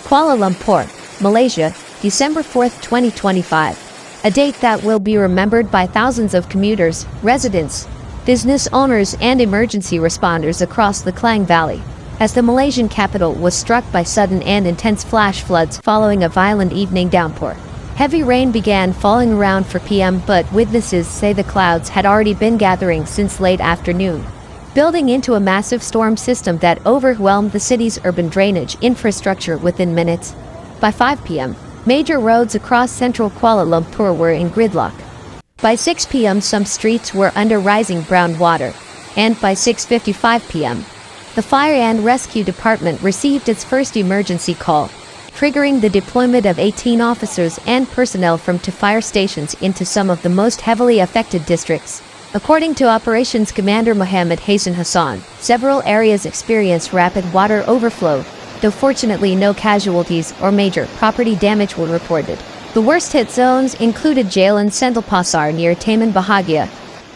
Kuala Lumpur, Malaysia, December 4, 2025. A date that will be remembered by thousands of commuters, residents, business owners and emergency responders across the Klang Valley, as the Malaysian capital was struck by sudden and intense flash floods following a violent evening downpour. Heavy rain began falling around 4 p.m., but witnesses say the clouds had already been gathering since late afternoon, building into a massive storm system that overwhelmed the city's urban drainage infrastructure within minutes. By 5 p.m., major roads across central Kuala Lumpur were in gridlock. By 6 p.m., some streets were under rising brown water, and by 6:55 p.m., the Fire and Rescue Department received its first emergency call, triggering the deployment of 18 officers and personnel from 2 fire stations into some of the most heavily affected districts. According to Operations Commander Mohammed Hassan, several areas experienced rapid water overflow, though fortunately no casualties or major property damage were reported. The worst-hit zones included Jalan Sentul Pasar near Taman Bahagia,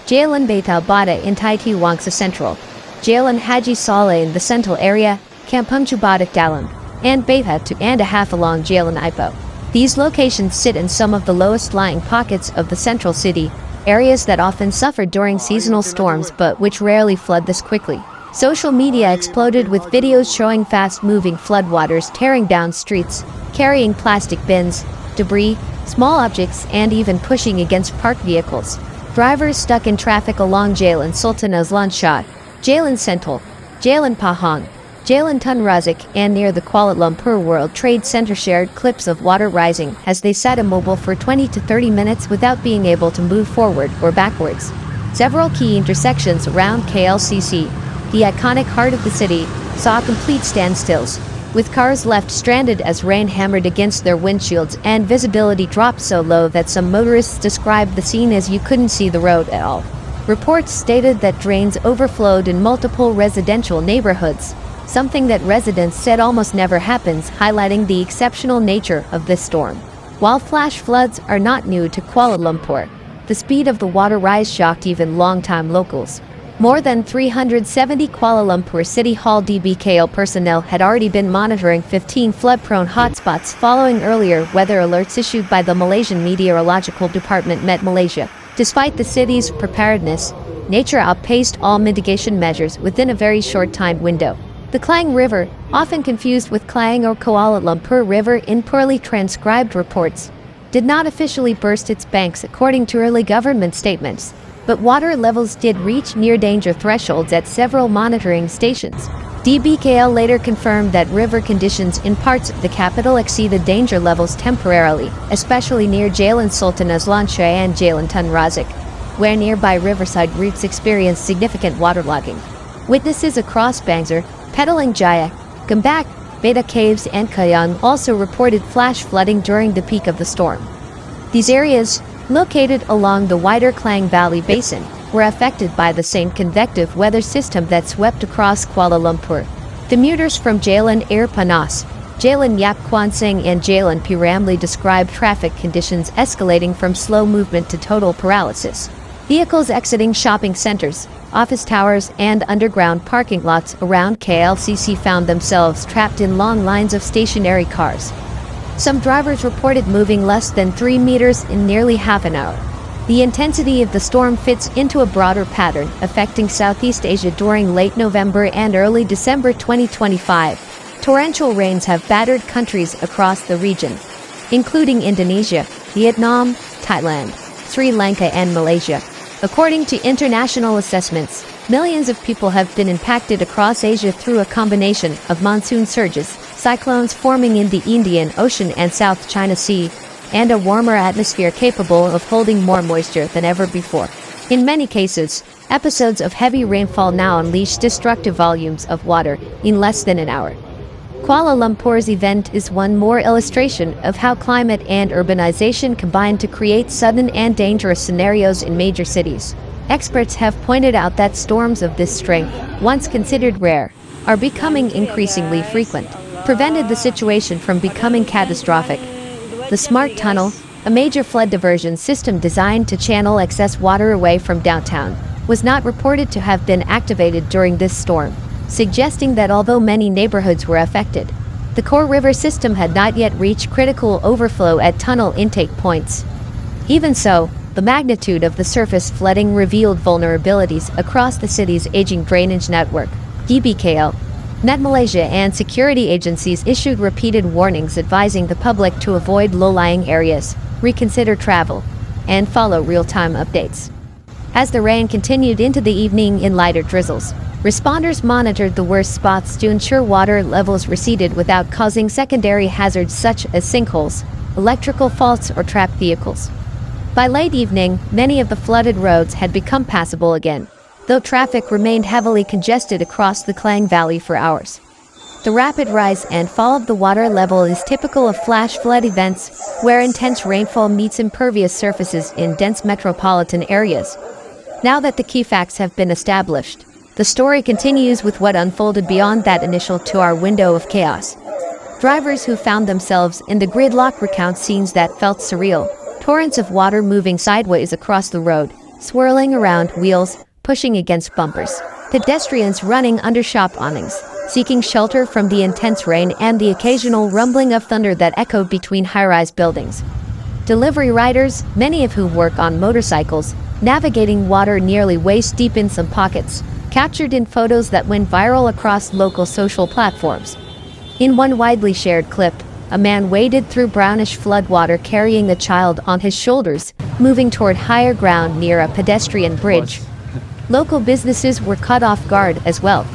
Jalan Baitul Bada in Taiti Wangsa Central, Jalan Haji Saleh in the Sentul area, Kampung Cubadak Dalam, and Beta 2.5 along Jalan Ipoh. These locations sit in some of the lowest-lying pockets of the central city, areas that often suffer during seasonal storms but which rarely flood this quickly. Social media exploded with videos showing fast-moving floodwaters tearing down streets, carrying plastic bins, debris, small objects, and even pushing against parked vehicles. Drivers stuck in traffic along Jalan Sultan Azlan Shah, Jalan Sentul, Jalan Pahang, Jalan Tun Razak, and near the Kuala Lumpur World Trade Center shared clips of water rising as they sat immobile for 20 to 30 minutes without being able to move forward or backwards. Several key intersections around KLCC, the iconic heart of the city, saw complete standstills, with cars left stranded as rain hammered against their windshields and visibility dropped so low that some motorists described the scene as you couldn't see the road at all. Reports stated that drains overflowed in multiple residential neighborhoods, something that residents said almost never happens, highlighting the exceptional nature of this storm. While flash floods are not new to Kuala Lumpur, the speed of the water rise shocked even long-time locals. More than 370 Kuala Lumpur City Hall DBKL personnel had already been monitoring 15 flood-prone hotspots following earlier weather alerts issued by the Malaysian Meteorological Department Met Malaysia. Despite the city's preparedness, nature outpaced all mitigation measures within a very short time window. The Klang River, often confused with Klang or Kuala Lumpur River in poorly transcribed reports, did not officially burst its banks according to early government statements, but water levels did reach near danger thresholds at several monitoring stations. DBKL later confirmed that river conditions in parts of the capital exceeded danger levels temporarily, especially near Jalan Sultan Azlan Shah and Jalan Tun Razak, where nearby riverside routes experienced significant waterlogging. Witnesses across Bangsar, Petaling Jaya, Gambak, Beta Caves and Kayang also reported flash flooding during the peak of the storm. These areas, located along the wider Klang Valley Basin, were affected by the same convective weather system that swept across Kuala Lumpur. Commuters from Jalan Air Panas, Jalan Yap Kwan Sing and Jalan P. Ramlee described traffic conditions escalating from slow movement to total paralysis. Vehicles exiting shopping centers, office towers and underground parking lots around KLCC found themselves trapped in long lines of stationary cars. Some drivers reported moving less than 3 meters in nearly half an hour. The intensity of the storm fits into a broader pattern affecting Southeast Asia during late November and early December 2025. Torrential rains have battered countries across the region, including Indonesia, Vietnam, Thailand, Sri Lanka and Malaysia. According to international assessments, millions of people have been impacted across Asia through a combination of monsoon surges, cyclones forming in the Indian Ocean and South China Sea, and a warmer atmosphere capable of holding more moisture than ever before. In many cases, episodes of heavy rainfall now unleash destructive volumes of water in less than an hour. Kuala Lumpur's event is one more illustration of how climate and urbanization combine to create sudden and dangerous scenarios in major cities. Experts have pointed out that storms of this strength, once considered rare, are becoming increasingly frequent, prevented the situation from becoming catastrophic. The Smart Tunnel, a major flood diversion system designed to channel excess water away from downtown, was not reported to have been activated during this storm, suggesting that although many neighborhoods were affected, The core river system had not yet reached critical overflow at tunnel intake points. Even so, the magnitude of the surface flooding revealed vulnerabilities across the city's aging drainage network. DBKL, Net Malaysia and security agencies issued repeated warnings advising the public to avoid low-lying areas, reconsider travel, and follow real-time updates. As the rain continued into the evening in lighter drizzles, responders monitored the worst spots to ensure water levels receded without causing secondary hazards such as sinkholes, electrical faults, or trapped vehicles. By late evening, many of the flooded roads had become passable again, though traffic remained heavily congested across the Klang Valley for hours. The rapid rise and fall of the water level is typical of flash flood events, where intense rainfall meets impervious surfaces in dense metropolitan areas. Now that the key facts have been established, the story continues with what unfolded beyond that initial two-hour window of chaos. Drivers who found themselves in the gridlock recount scenes that felt surreal. Torrents of water moving sideways across the road, swirling around wheels, pushing against bumpers. Pedestrians running under shop awnings, seeking shelter from the intense rain and the occasional rumbling of thunder that echoed between high-rise buildings. Delivery riders, many of whom work on motorcycles, navigating water nearly waist-deep in some pockets, captured in photos that went viral across local social platforms. In one widely shared clip, a man waded through brownish floodwater carrying a child on his shoulders, moving toward higher ground near a pedestrian bridge. Local businesses were caught off guard as well.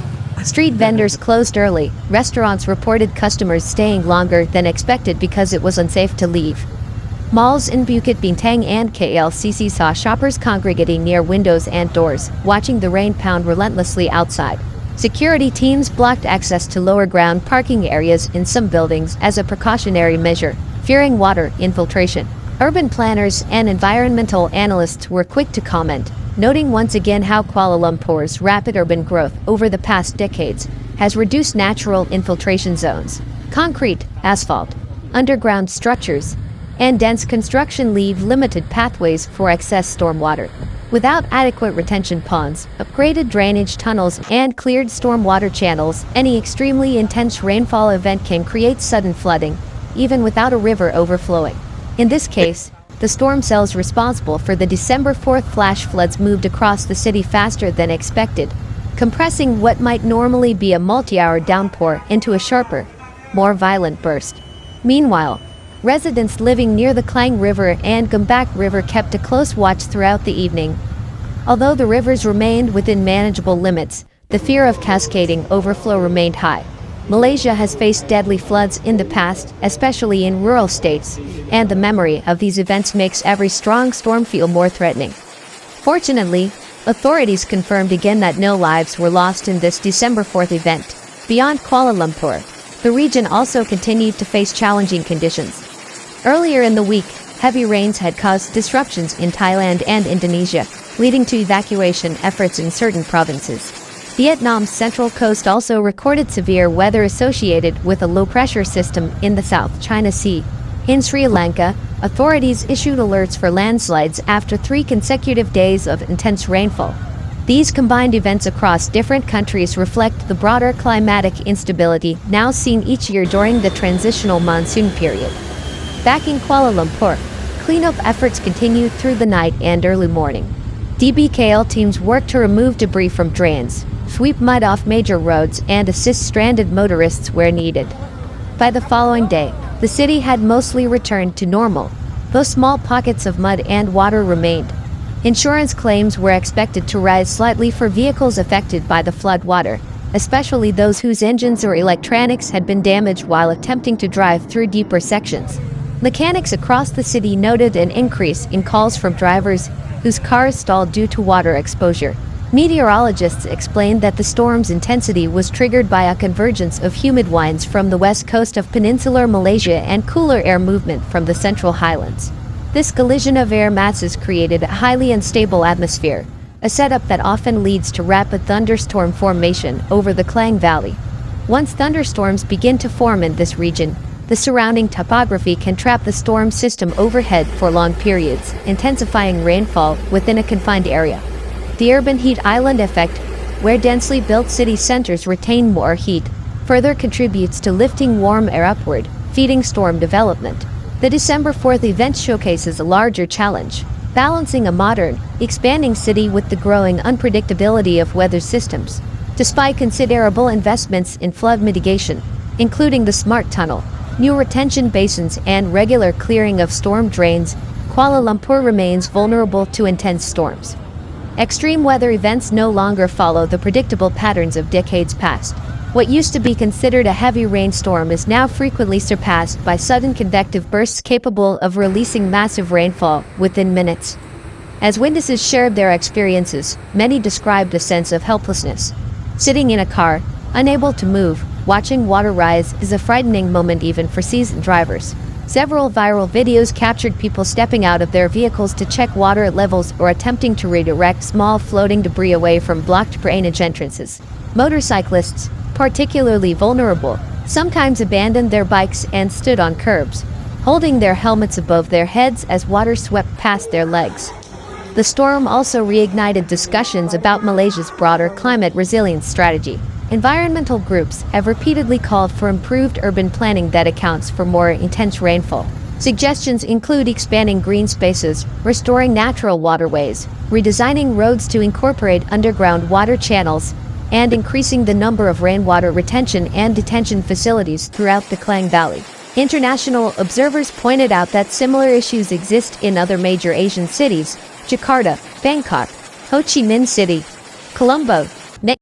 Street vendors closed early, restaurants reported customers staying longer than expected because it was unsafe to leave. Malls in Bukit Bintang and KLCC saw shoppers congregating near windows and doors, watching the rain pound relentlessly outside. Security teams blocked access to lower ground parking areas in some buildings as a precautionary measure, fearing water infiltration. Urban planners and environmental analysts were quick to comment, noting once again how Kuala Lumpur's rapid urban growth over the past decades has reduced natural infiltration zones. Concrete, asphalt, underground structures, and dense construction leave limited pathways for excess stormwater. Without adequate retention ponds, upgraded drainage tunnels, and cleared stormwater channels, any extremely intense rainfall event can create sudden flooding, even without a river overflowing. In this case, the storm cells responsible for the December 4th flash floods moved across the city faster than expected, compressing what might normally be a multi-hour downpour into a sharper, more violent burst. Meanwhile, residents living near the Klang River and Gombak River kept a close watch throughout the evening. Although the rivers remained within manageable limits, the fear of cascading overflow remained high. Malaysia has faced deadly floods in the past, especially in rural states, and the memory of these events makes every strong storm feel more threatening. Fortunately, authorities confirmed again that no lives were lost in this December 4th event. Beyond Kuala Lumpur, the region also continued to face challenging conditions. Earlier in the week, heavy rains had caused disruptions in Thailand and Indonesia, leading to evacuation efforts in certain provinces. Vietnam's central coast also recorded severe weather associated with a low-pressure system in the South China Sea. In Sri Lanka, authorities issued alerts for landslides after 3 consecutive days of intense rainfall. These combined events across different countries reflect the broader climatic instability now seen each year during the transitional monsoon period. Back in Kuala Lumpur, cleanup efforts continued through the night and early morning. DBKL teams worked to remove debris from drains, sweep mud off major roads, and assist stranded motorists where needed. By the following day, the city had mostly returned to normal, though small pockets of mud and water remained. Insurance claims were expected to rise slightly for vehicles affected by the floodwater, especially those whose engines or electronics had been damaged while attempting to drive through deeper sections. Mechanics across the city noted an increase in calls from drivers whose cars stalled due to water exposure. Meteorologists explained that the storm's intensity was triggered by a convergence of humid winds from the west coast of peninsular Malaysia and cooler air movement from the central highlands. This collision of air masses created a highly unstable atmosphere, a setup that often leads to rapid thunderstorm formation over the Klang Valley. Once thunderstorms begin to form in this region, the surrounding topography can trap the storm system overhead for long periods, intensifying rainfall within a confined area. The urban heat island effect, where densely built city centers retain more heat, further contributes to lifting warm air upward, feeding storm development. The December 4th event showcases a larger challenge, balancing a modern, expanding city with the growing unpredictability of weather systems. Despite considerable investments in flood mitigation, including the smart tunnel, new retention basins and regular clearing of storm drains, Kuala Lumpur remains vulnerable to intense storms. Extreme weather events no longer follow the predictable patterns of decades past. What used to be considered a heavy rainstorm is now frequently surpassed by sudden convective bursts capable of releasing massive rainfall within minutes. As witnesses shared their experiences, many described a sense of helplessness. Sitting in a car, unable to move, watching water rise is a frightening moment even for seasoned drivers. Several viral videos captured people stepping out of their vehicles to check water levels or attempting to redirect small floating debris away from blocked drainage entrances. Motorcyclists, particularly vulnerable, sometimes abandoned their bikes and stood on curbs, holding their helmets above their heads as water swept past their legs. The storm also reignited discussions about Malaysia's broader climate resilience strategy. Environmental groups have repeatedly called for improved urban planning that accounts for more intense rainfall. Suggestions include expanding green spaces, restoring natural waterways, redesigning roads to incorporate underground water channels, and increasing the number of rainwater retention and detention facilities throughout the Klang Valley. International observers pointed out that similar issues exist in other major Asian cities: Jakarta, Bangkok, Ho Chi Minh City, Colombo,